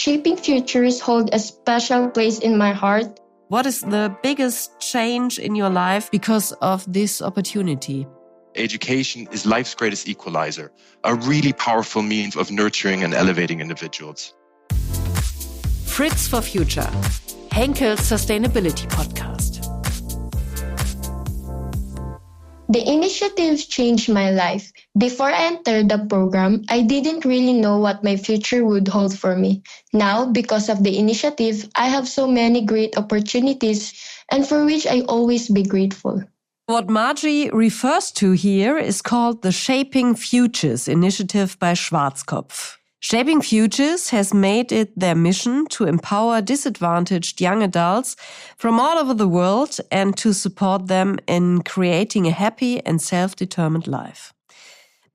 Shaping Futures hold a special place in my heart. What is the biggest change in your life because of this opportunity? Education is life's greatest equalizer, a really powerful means of nurturing and elevating individuals. Fritz for Future, Henkel's sustainability podcast. The initiative changed my life. Before I entered the program, I didn't really know what my future would hold for me. Now, because of the initiative, I have so many great opportunities and for which I always be grateful. What Margie refers to here is called the Shaping Futures initiative by Schwarzkopf. Shaping Futures has made it their mission to empower disadvantaged young adults from all over the world and to support them in creating a happy and self-determined life.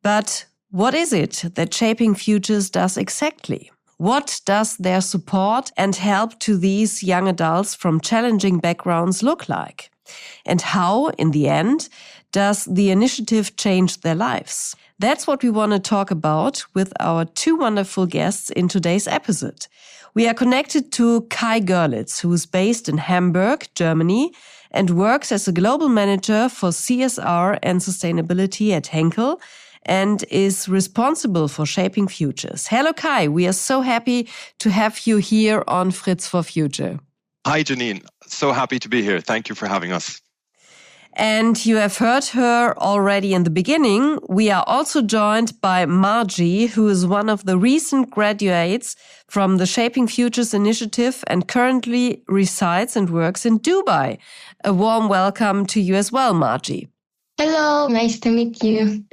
But what is it that Shaping Futures does exactly? What does their support and help to these young adults from challenging backgrounds look like? And how, in the end, does the initiative change their lives? That's what we want to talk about with our two wonderful guests in today's episode. We are connected to Kai Görlitz, who is based in Hamburg, Germany, and works as a global manager for CSR and sustainability at Henkel, and is responsible for Shaping Futures. Hello, Kai. We are so happy to have you here on Fritz for Future. Hi, Janine. So happy to be here. Thank you for having us. And you have heard her already in the beginning. We are also joined by Margie, who is one of the recent graduates from the Shaping Futures initiative and currently resides and works in Dubai. A warm welcome to you as well, Margie. Hello, nice to meet you.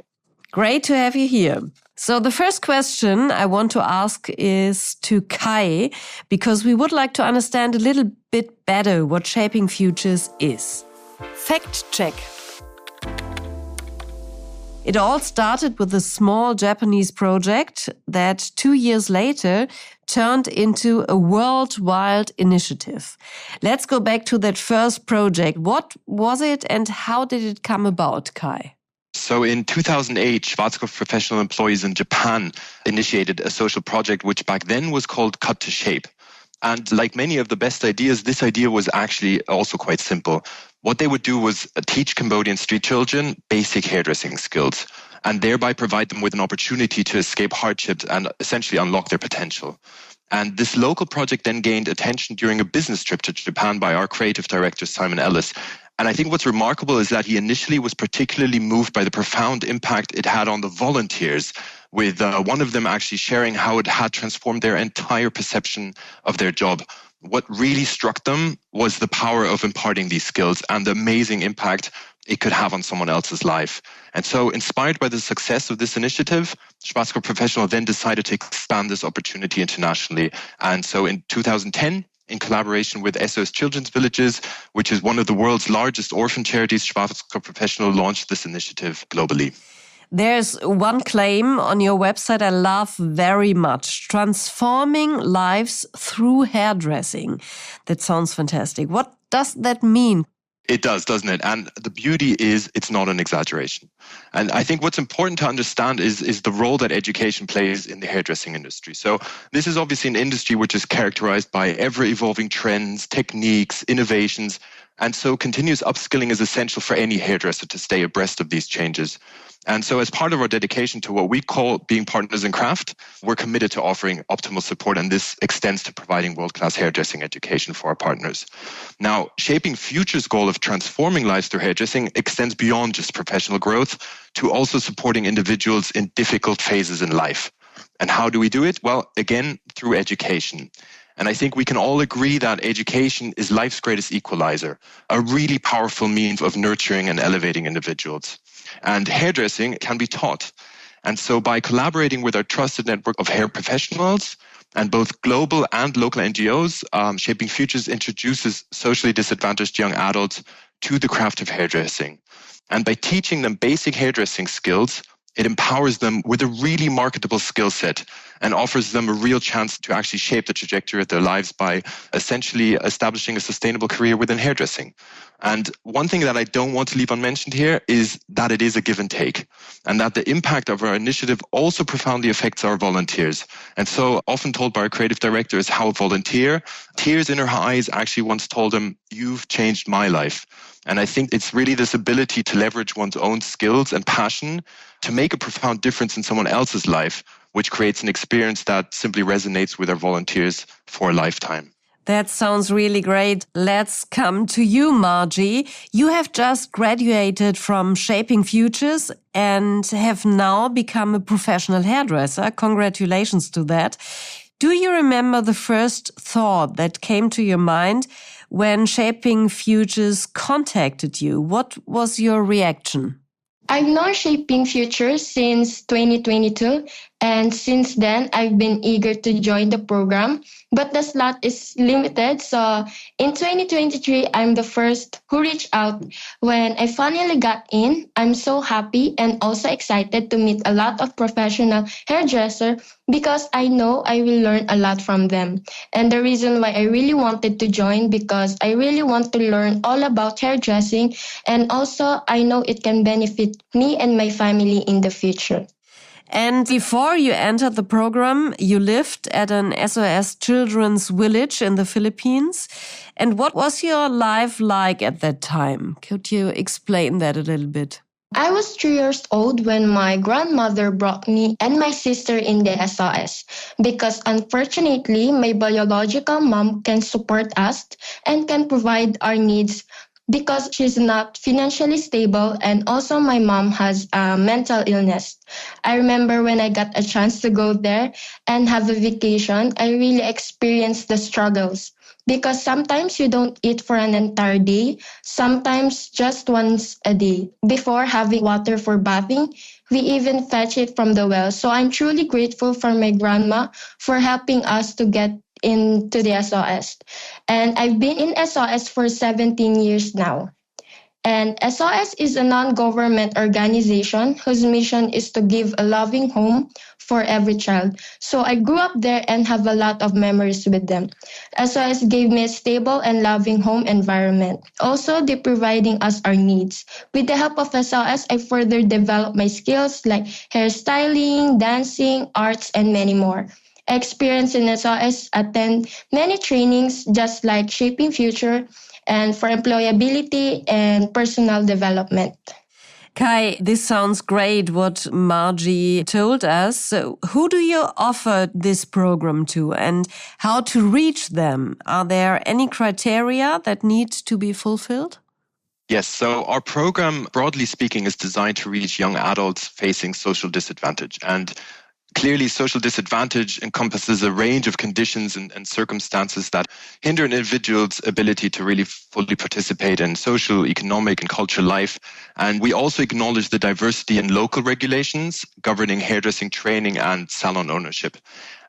Great to have you here. So the first question I want to ask is to Kai, because we would like to understand a little bit better what Shaping Futures is. Fact check. It all started with a small Japanese project that 2 years later turned into a worldwide initiative. Let's go back to that first project. What was it and how did it come about, Kai? So in 2008, Schwarzkopf Professional employees in Japan initiated a social project which back then was called Cut to Shape. And like many of the best ideas, this idea was actually also quite simple. What they would do was teach Cambodian street children basic hairdressing skills and thereby provide them with an opportunity to escape hardships and essentially unlock their potential. And this local project then gained attention during a business trip to Japan by our creative director, Simon Ellis. And I think what's remarkable is that he initially was particularly moved by the profound impact it had on the volunteers, with one of them actually sharing how it had transformed their entire perception of their job. What really struck them was the power of imparting these skills and the amazing impact it could have on someone else's life. And so, inspired by the success of this initiative, Schwarzkopf Professional then decided to expand this opportunity internationally. And so in 2010, in collaboration with SOS Children's Villages, which is one of the world's largest orphan charities, Schwarzkopf Professional launched this initiative globally. There's one claim on your website I love very much. Transforming lives through hairdressing. That sounds fantastic. What does that mean? It does, doesn't it? And the beauty is it's not an exaggeration. And I think what's important to understand is the role that education plays in the hairdressing industry. So this is obviously an industry which is characterized by ever-evolving trends, techniques, innovations. And so continuous upskilling is essential for any hairdresser to stay abreast of these changes. And so as part of our dedication to what we call being partners in craft, we're committed to offering optimal support, and this extends to providing world-class hairdressing education for our partners. Now, Shaping Futures' goal of transforming lives through hairdressing extends beyond just professional growth to also supporting individuals in difficult phases in life. And how do we do it? Well, again, through education. And I think we can all agree that education is life's greatest equalizer, a really powerful means of nurturing and elevating individuals. And hairdressing can be taught. And so by collaborating with our trusted network of hair professionals and both global and local NGOs, Shaping Futures introduces socially disadvantaged young adults to the craft of hairdressing. And by teaching them basic hairdressing skills, it empowers them with a really marketable skill set and offers them a real chance to actually shape the trajectory of their lives by essentially establishing a sustainable career within hairdressing. And one thing that I don't want to leave unmentioned here is that it is a give and take, and that the impact of our initiative also profoundly affects our volunteers. And so often told by our creative director is how a volunteer, tears in her eyes, actually once told him, "You've changed my life." And I think it's really this ability to leverage one's own skills and passion to make a profound difference in someone else's life, which creates an experience that simply resonates with our volunteers for a lifetime. That sounds really great. Let's come to you, Margie. You have just graduated from Shaping Futures and have now become a professional hairdresser. Congratulations to that. Do you remember the first thought that came to your mind when Shaping Futures contacted you? What was your reaction? I've known Shaping Futures since 2022, and since then, I've been eager to join the program, but the slot is limited. So in 2023, I'm the first who reached out. When I finally got in, I'm so happy and also excited to meet a lot of professional hairdressers because I know I will learn a lot from them. And the reason why I really wanted to join because I really want to learn all about hairdressing, and also I know it can benefit me and my family in the future. And before you entered the program, you lived at an SOS Children's Village in the Philippines. And what was your life like at that time? Could you explain that a little bit? I was 3 years old when my grandmother brought me and my sister in the SOS because unfortunately, my biological mom can support us and can provide our needs because she's not financially stable, and also my mom has a mental illness. I remember when I got a chance to go there and have a vacation, I really experienced the struggles because sometimes you don't eat for an entire day, sometimes just once a day. Before having water for bathing, we even fetch it from the well. So I'm truly grateful for my grandma for helping us to get into the SOS. And I've been in SOS for 17 years now. And SOS is a non-government organization whose mission is to give a loving home for every child. So I grew up there and have a lot of memories with them. SOS gave me a stable and loving home environment. Also, they're providing us our needs. With the help of SOS, I further developed my skills like hairstyling, dancing, arts, and many more. Experience in SOS, attend many trainings just like Shaping Future and for employability and personal development. Kai, this sounds great what Margie told us. So who do you offer this program to and how to reach them? Are there any criteria that need to be fulfilled? Yes, so our program, broadly speaking, is designed to reach young adults facing social disadvantage. And clearly, social disadvantage encompasses a range of conditions and circumstances that hinder an individual's ability to really fully participate in social, economic, and cultural life. And we also acknowledge the diversity in local regulations governing hairdressing training and salon ownership.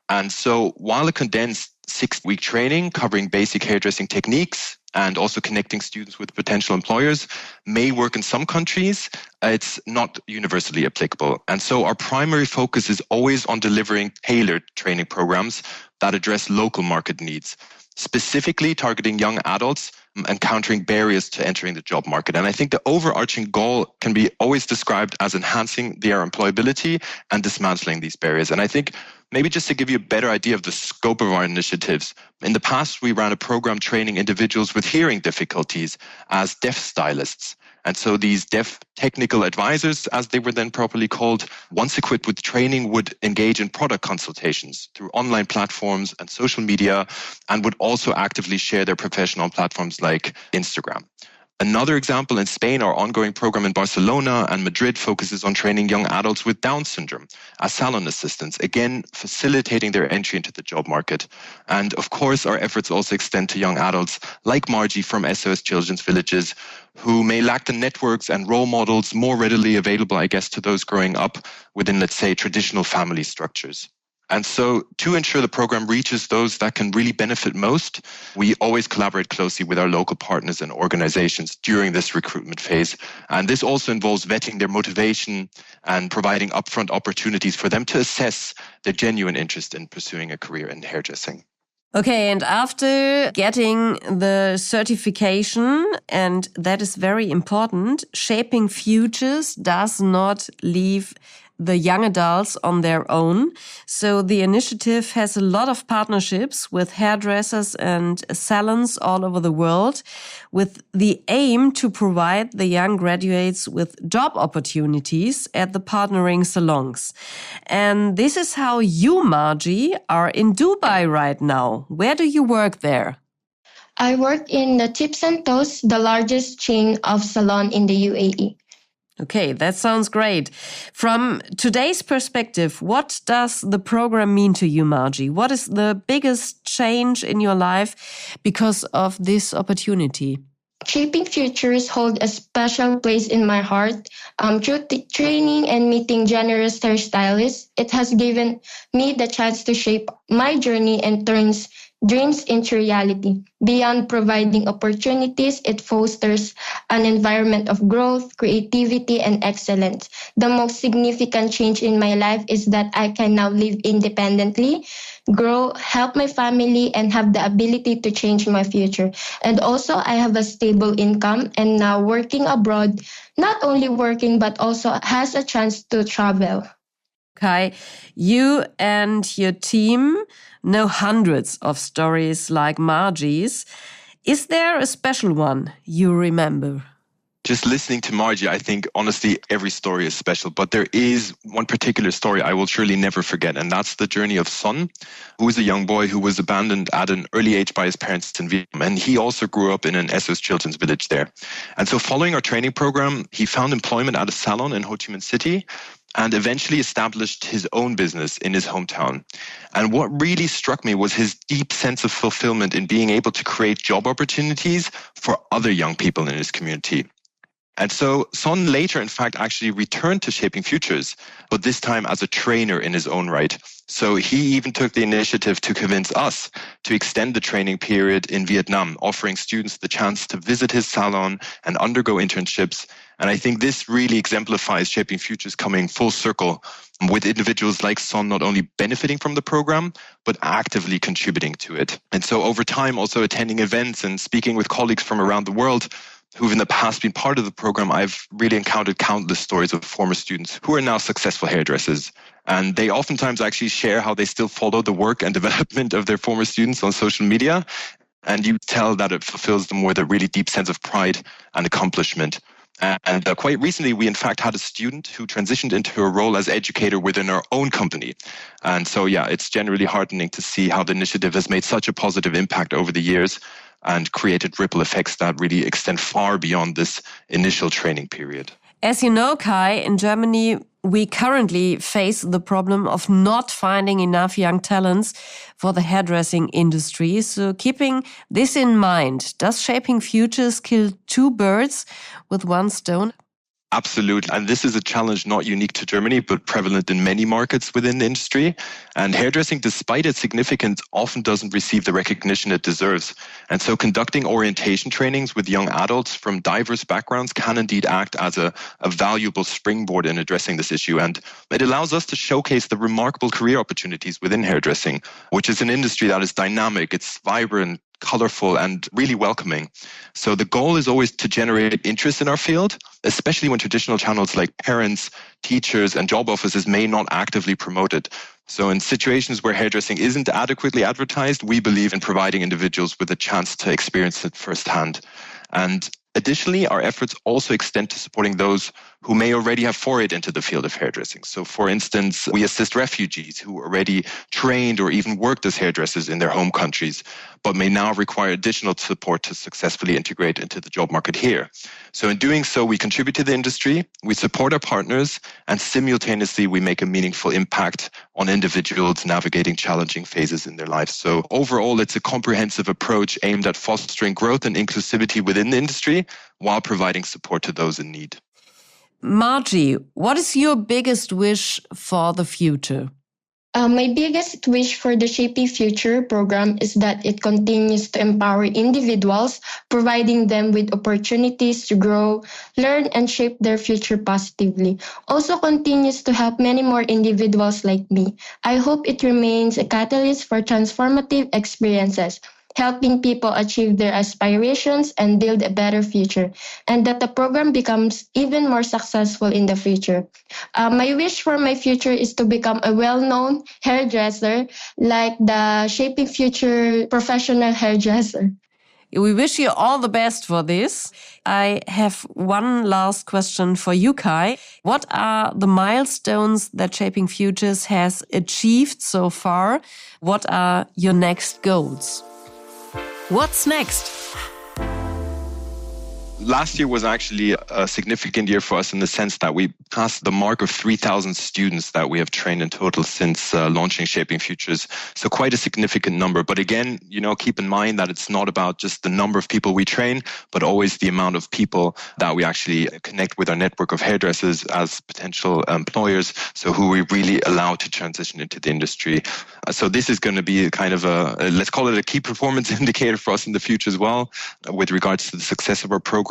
And so while a condensed 6-week training covering basic hairdressing techniques and also connecting students with potential employers may work in some countries, it's not universally applicable. And so our primary focus is always on delivering tailored training programs that address local market needs, specifically targeting young adults encountering barriers to entering the job market. And I think the overarching goal can be always described as enhancing their employability and dismantling these barriers. And I think maybe just to give you a better idea of the scope of our initiatives, in the past, we ran a program training individuals with hearing difficulties as deaf stylists. And so these deaf technical advisors, as they were then properly called, once equipped with training, would engage in product consultations through online platforms and social media, and would also actively share their profession on platforms like Instagram. Another example, in Spain, our ongoing program in Barcelona and Madrid focuses on training young adults with Down syndrome as salon assistants, again, facilitating their entry into the job market. And of course, our efforts also extend to young adults like Margie from SOS Children's Villages, who may lack the networks and role models more readily available, I guess, to those growing up within, let's say, traditional family structures. And so to ensure the program reaches those that can really benefit most, we always collaborate closely with our local partners and organizations during this recruitment phase. And this also involves vetting their motivation and providing upfront opportunities for them to assess their genuine interest in pursuing a career in hairdressing. Okay, and after getting the certification, and that is very important, Shaping Futures does not leave the young adults on their own. So the initiative has a lot of partnerships with hairdressers and salons all over the world, with the aim to provide the young graduates with job opportunities at the partnering salons. And this is how you, Margie, are in Dubai right now. Where do you work there? I work in the Tips and Toes, the largest chain of salon in the UAE. Okay, that sounds great. From today's perspective, what does the program mean to you, Margie? What is the biggest change in your life because of this opportunity? Shaping Futures hold a special place in my heart. Through training and meeting generous hairstylists, it has given me the chance to shape my journey and turns dreams into reality. Beyond providing opportunities, it fosters an environment of growth, creativity, and excellence. The most significant change in my life is that I can now live independently, grow, help my family, and have the ability to change my future. And also, I have a stable income and now working abroad, not only working, but also has a chance to travel. Kai, you and your team know hundreds of stories like Margie's. Is there a special one you remember? Just listening to Margie, I think, honestly, every story is special. But there is one particular story I will surely never forget, and that's the journey of Son, who is a young boy who was abandoned at an early age by his parents in Vietnam. And he also grew up in an SOS Children's village there. And so following our training program, he found employment at a salon in Ho Chi Minh City and eventually established his own business in his hometown. And what really struck me was his deep sense of fulfillment in being able to create job opportunities for other young people in his community. And so Son later, in fact, actually returned to Shaping Futures, but this time as a trainer in his own right. So he even took the initiative to convince us to extend the training period in Vietnam, offering students the chance to visit his salon and undergo internships. And I think this really exemplifies Shaping Futures coming full circle, with individuals like Son not only benefiting from the program, but actively contributing to it. And so over time, also attending events and speaking with colleagues from around the world who've in the past been part of the program, I've really encountered countless stories of former students who are now successful hairdressers. And they oftentimes actually share how they still follow the work and development of their former students on social media. And you tell that it fulfills them with a really deep sense of pride and accomplishment. And quite recently, we in fact had a student who transitioned into a role as educator within our own company. And so, yeah, it's generally heartening to see how the initiative has made such a positive impact over the years and created ripple effects that really extend far beyond this initial training period. As you know, Kai, in Germany, we currently face the problem of not finding enough young talents for the hairdressing industry. So keeping this in mind, does Shaping Futures kill two birds with one stone? Absolutely. And this is a challenge not unique to Germany, but prevalent in many markets within the industry. And hairdressing, despite its significance, often doesn't receive the recognition it deserves. And so conducting orientation trainings with young adults from diverse backgrounds can indeed act as a valuable springboard in addressing this issue. And it allows us to showcase the remarkable career opportunities within hairdressing, which is an industry that is dynamic, it's vibrant, colorful, and really welcoming. So the goal is always to generate interest in our field, especially when traditional channels like parents, teachers, and job offices may not actively promote it. So in situations where hairdressing isn't adequately advertised, we believe in providing individuals with a chance to experience it firsthand. And additionally, our efforts also extend to supporting those who may already have forayed into the field of hairdressing. So for instance, we assist refugees who already trained or even worked as hairdressers in their home countries, but may now require additional support to successfully integrate into the job market here. So in doing so, we contribute to the industry, we support our partners, and simultaneously we make a meaningful impact on individuals navigating challenging phases in their lives. So overall, it's a comprehensive approach aimed at fostering growth and inclusivity within the industry while providing support to those in need. Margie, what is your biggest wish for the future? My biggest wish for the Shaping Future program is that it continues to empower individuals, providing them with opportunities to grow, learn, and shape their future positively. Also continues to help many more individuals like me. I hope it remains a catalyst for transformative experiences, helping people achieve their aspirations and build a better future, and that the program becomes even more successful in the future. My wish for my future is to become a well-known hairdresser like the Shaping Future Professional hairdresser. We wish you all the best for this. I have one last question for you, Kai. What are the milestones that Shaping Futures has achieved so far? What are your next goals? What's next? Last year was actually a significant year for us in the sense that we passed the mark of 3,000 students that we have trained in total since launching Shaping Futures. So quite a significant number. But again, keep in mind that it's not about just the number of people we train, but always the amount of people that we actually connect with our network of hairdressers as potential employers. So who we really allow to transition into the industry. So this is going to be kind of let's call it a key performance indicator for us in the future as well, with regards to the success of our program.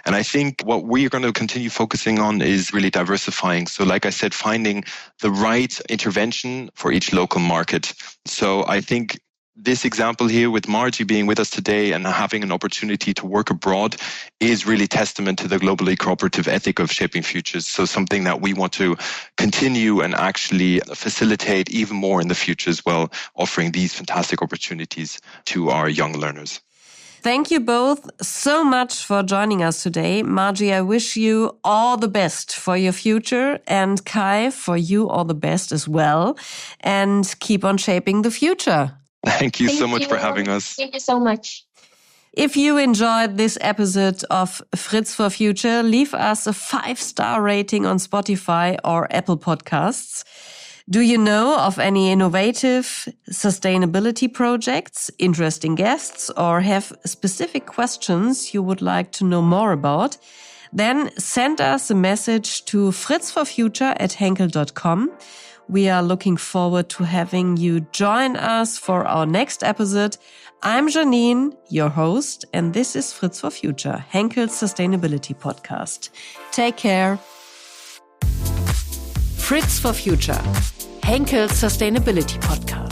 And I think what we're going to continue focusing on is really diversifying. So like I said, finding the right intervention for each local market. So I think this example here with Margie being with us today and having an opportunity to work abroad is really testament to the globally cooperative ethic of Shaping Futures. So something that we want to continue and actually facilitate even more in the future as well, offering these fantastic opportunities to our young learners. Thank you both so much for joining us today. Margie, I wish you all the best for your future, and Kai, for you all the best as well. And keep on shaping the future. Thank you so much for having us. Thank you so much. If you enjoyed this episode of Fritz for Future, leave us a 5-star rating on Spotify or Apple Podcasts. Do you know of any innovative sustainability projects, interesting guests, or have specific questions you would like to know more about? Then send us a message to fritzforfuture@henkel.com. We are looking forward to having you join us for our next episode. I'm Janine, your host, and this is Fritz for Future, Henkel's sustainability podcast. Take care. Fritz for Future, Henkel's Sustainability Podcast.